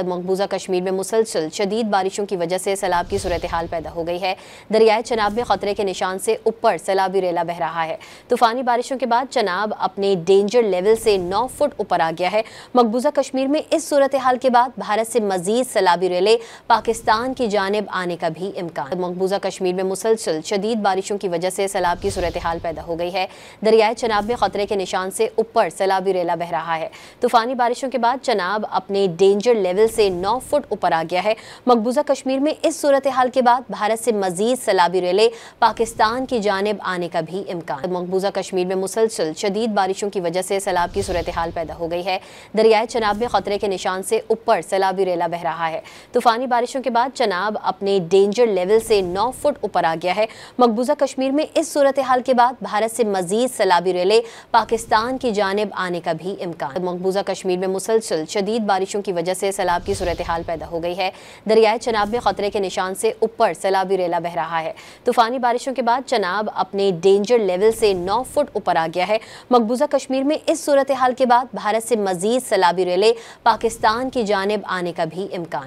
मकबूजा कश्मीर में मुसलसल शदीद बारिशों की वजह से सैलाब की सूरत-ए-हाल पैदा हो गई है। दरियाए चनाब में खतरे के निशान से ऊपर सैलाबी रेला बह रहा है। तूफानी बारिशों के बाद चनाब अपने डेंजर लेवल से 9 फुट ऊपर आ गया है। मकबूजा कश्मीर में इस सूरत-ए-हाल के बाद भारत से मजीद सैलाबी रेले पाकिस्तान की जानिब आने का भी इम्कान। मकबूजा कश्मीर में मुसलसल शदीद बारिशों की वजह से सैलाब की सूरत-ए-हाल पैदा हो गई है। दरियाए चनाब में खतरे के निशान से ऊपर सैलाबी रेला बह रहा है। तूफानी बारिशों के बाद चनाब अपने डेंजर लेवल से 9 फुट ऊपर आ गया है। मकबूजा कश्मीर में इस सूरत-ए-हाल के बाद भारत से मजीद सैलाबी रेले पाकिस्तान की जानिब आने का भी इम्कान। मकबूजा कश्मीर में मुसलसल शदीद बारिशों की वजह से सैलाब की सूरत-ए-हाल पैदा हो गई है। दरियाए चनाब में खतरे के निशान से ऊपर सैलाबी रेला बह रहा है। तूफानी बारिशों के बाद चनाब अपने डेंजर लेवल से 9 फुट ऊपर आ गया है। मकबूजा कश्मीर में इस सूरत-ए-हाल के बाद भारत से मजीद सैलाबी रेले पाकिस्तान की जानिब आने का भी इम्कान। मकबूजा कश्मीर में मुसलसल शदीद बारिशों की वजह से सैलाब की सूरत-ए-हाल पैदा हो गई है। दरियाए चनाब में खतरे के निशान से ऊपर सैलाबी रेला बह रहा है। तूफानी बारिशों के बाद चनाब अपने डेंजर लेवल से 9 फुट ऊपर आ गया है। मकबूजा कश्मीर में इस सूरत-ए-हाल के बाद भारत से मजीद सैलाबी रेले पाकिस्तान की जानिब आने का भी इम्कान।